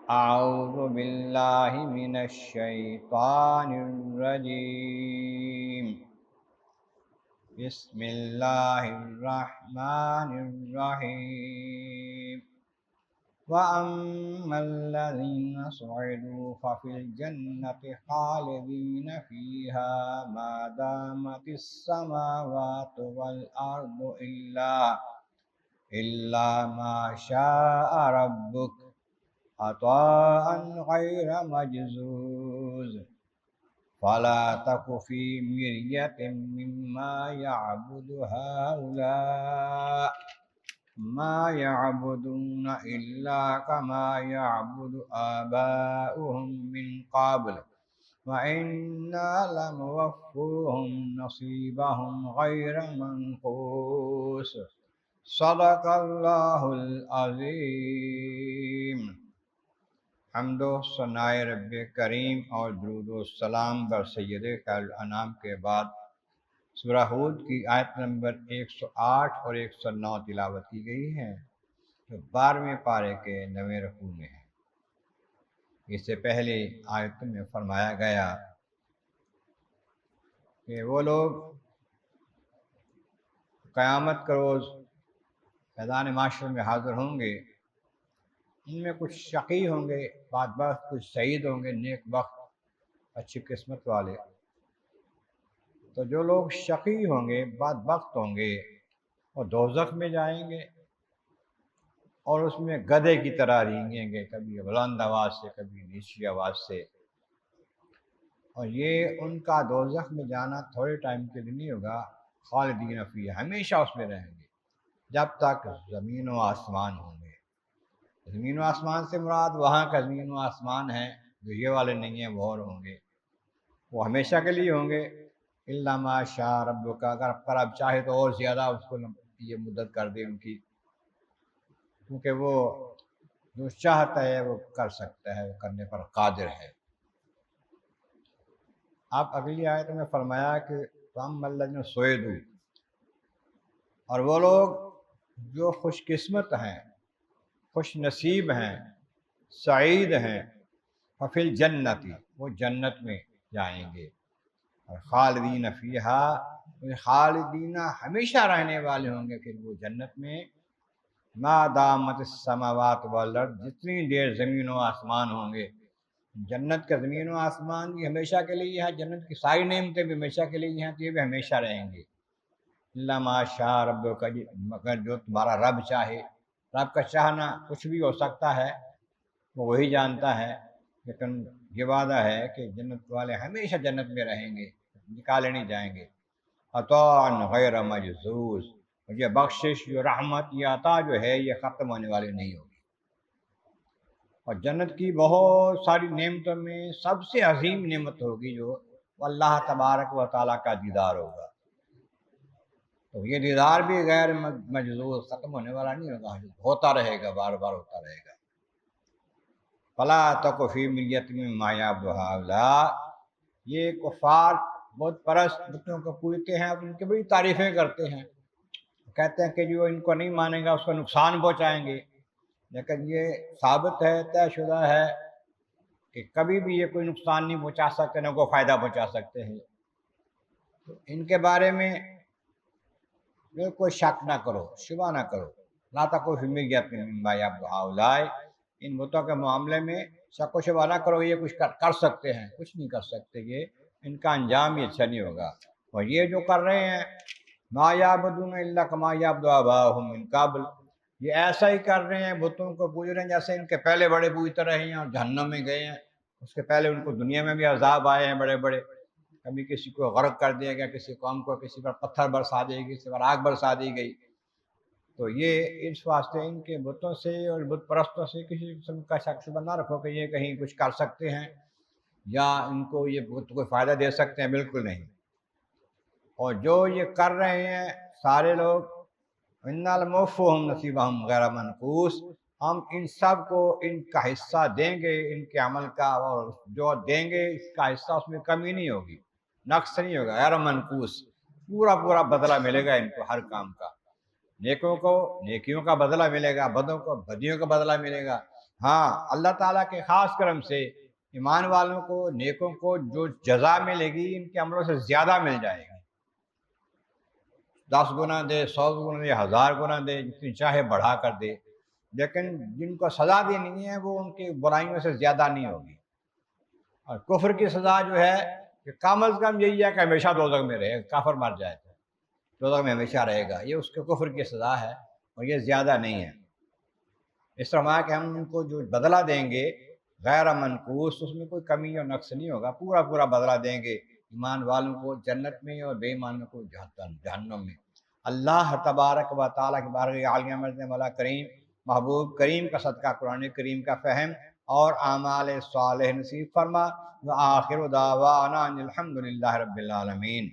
أعوذ بالله من الشيطان الرجيم. بسم الله الرحمن الرحيم. وأما الذين سعدوا ففي الجنة خالدين فيها ما دامت السماوات والأرض إلا ما شاء ربك عطاء غير مجزوز. فلا تك في مرية مما يعبد هؤلاء ما يعبدون إلا كما يعبد آباؤهم من قبل وإنا لموفوهم نصيبهم غير منقوص. صدق اللہ العظیم. حمد و ثناء رب کریم اور درود و سلام بر سید خیر الانام کے بعد سورہ ہود کی آیت نمبر 108 اور 109 تلاوت کی گئی ہے، جو 12ویں پارے کے 9ویں رکوع میں ہے. اس سے پہلے آیت میں فرمایا گیا کہ وہ لوگ قیامت کا روز میدان معاشر میں حاضر ہوں گے. ان میں کچھ شقی ہوں گے، بدبخت، کچھ سعید ہوں گے، نیک بخت، اچھی قسمت والے. تو جو لوگ شقی ہوں گے، بدبخت ہوں گے، وہ دوزخ میں جائیں گے اور اس میں گدھے کی طرح رینگیں گے، کبھی بلند آواز سے کبھی نیچی آواز سے. اور یہ ان کا دوزخ میں جانا تھوڑے ٹائم کے لیے نہیں ہوگا، خالدین فیہ، ہمیشہ اس میں رہیں گے جب تک زمین و آسمان ہوں گے. زمین و آسمان سے مراد وہاں کا زمین و آسمان ہے، جو یہ والے نہیں ہیں، وہ اور ہوں گے، وہ ہمیشہ کے لیے ہوں گے. الا ما شاء ربک، اگر رب چاہے تو اور زیادہ اس کو یہ مدت کر دے ان کی، کیونکہ وہ جو چاہتا ہے وہ کر سکتا ہے، وہ کرنے پر قادر ہے. آپ اگلی آیت میں فرمایا کہ فَأَمَّا الَّذِينَ سُعِدُوا، اور وہ لوگ جو خوش قسمت ہیں، خوش نصیب ہیں، سعید ہیں، ففی الجنت، وہ جنت میں جائیں گے. اور خالدین فیہا، خالدین ہمیشہ رہنے والے ہوں گے پھر وہ جنت میں. ما دامت السماوات والارض، جتنی دیر زمین و آسمان ہوں گے. جنت کا زمین و آسمان بھی ہمیشہ کے لیے ہے، جنت کی ساری نعمتیں بھی ہمیشہ کے لیے ہیں، تو یہ بھی ہمیشہ رہیں گے. الا ما شاء ربک، مگر جو تمہارا رب چاہے. رب کا چاہنا کچھ بھی ہو سکتا ہے، وہ وہی جانتا ہے، لیکن یہ وعدہ ہے کہ جنت والے ہمیشہ جنت میں رہیں گے، نکالے نہیں جائیں گے. عطاء غیر مجذوذ، یہ بخشش، یہ رحمت، یہ عطا جو ہے یہ ختم ہونے والی نہیں ہوگی. اور جنت کی بہت ساری نعمتوں میں سب سے عظیم نعمت ہوگی جو اللہ تبارک و تعالیٰ کا دیدار ہوگا. تو یہ دیدار بھی غیر مجذوذ، ختم ہونے والا نہیں ہوگا، ہوتا رہے گا، بار بار ہوتا رہے گا. فلا تک فی مریۃ مما یعبد ہؤلاء، یہ کفار بت پرست بتوں کو پوجتے ہیں، اب ان کی بڑی تعریفیں کرتے ہیں، کہتے ہیں کہ جو ان کو نہیں مانے گا اس کو نقصان پہنچائیں گے. لیکن یہ ثابت ہے، طے شدہ ہے کہ کبھی بھی یہ کوئی نقصان نہیں پہنچا سکتے، نہ کوئی فائدہ پہنچا سکتے ہیں. تو ان کے بارے میں کوئی شک نہ کرو، شبہ نہ کرو. لا تکو فی مریۃ مما یعبد ہؤلاء، ان بتوں کے معاملے میں شک و شبہ نہ کرو، یہ کچھ کر سکتے ہیں، کچھ نہیں کر سکتے، یہ ان کا انجام ہی اچھا نہیں ہوگا. اور یہ جو کر رہے ہیں ما یعبدون الا کما یعبد آباؤہم من قبل، یہ ایسا ہی کر رہے ہیں، بتوں کو پوج رہے ہیں جیسے ان کے پہلے بڑے پوجتے رہے ہیں اور جہنم میں گئے ہیں. اس کے پہلے ان کو دنیا میں بھی عذاب آئے ہیں بڑے بڑے، کبھی کسی کو غرق کر دیا گیا، کسی قوم کو کسی پر پتھر برسا دی گئی، کسی پر آگ برسا دی گئی. تو یہ اس واسطے ان کے بتوں سے اور بت پرستوں سے کسی قسم کا شک شبہ نہ رکھو کہ یہ کہیں کچھ کر سکتے ہیں یا ان کو یہ بت کوئی فائدہ دے سکتے ہیں، بالکل نہیں. اور جو یہ کر رہے ہیں سارے لوگ، اِنَّا لَمُوَفُّوهُمْ نَصِیبَهُمْ غَیْرَ مَنقُوصٍ، ہم ان سب کو ان کا حصہ دیں گے، ان کے عمل کا، اور جو دیں گے اس کا حصہ اس میں کمی نہیں ہوگی، نقص نہیں ہوگا، غیر منقوص، پورا پورا بدلہ ملے گا ان کو ہر کام کا. نیکوں کو نیکیوں کا بدلہ ملے گا، بدوں کو بدیوں کا بدلہ ملے گا. ہاں اللہ تعالیٰ کے خاص کرم سے ایمان والوں کو نیکوں کو جو جزا ملے گی ان کے عملوں سے زیادہ مل جائے گی، 10 گنا دے، 100 گنا دے، 1000 گنا دے، جتنی چاہے بڑھا کر دے، لیکن جن کو سزا دینی ہے وہ ان کی برائیوں سے زیادہ نہیں ہوگی۔ اور کفر کی سزا جو ہے کہ کم از کم یہی ہے کہ ہمیشہ دوزخ میں رہے، کافر مر جائے تو دوزخ میں ہمیشہ رہے گا، یہ اس کے کفر کی سزا ہے اور یہ زیادہ نہیں ہے۔ اس طرح کہ ہم ان کو جو بدلہ دیں گے غیر منقوص، اس میں کوئی کمی اور نقص نہیں ہوگا، پورا پورا بدلہ دیں گے، ایمان والوں کو جنت میں اور بے ایمانوں کو جہنم میں۔ اللہ تبارک و تعالیٰ کی بارگاہ عالیہ میں مولا کریم محبوب کریم کا صدقہ قرآن کریم کا فہم اور اعمال صالح نصیب فرما۔ وآخر دعوانا ان الحمد للہ رب العالمین۔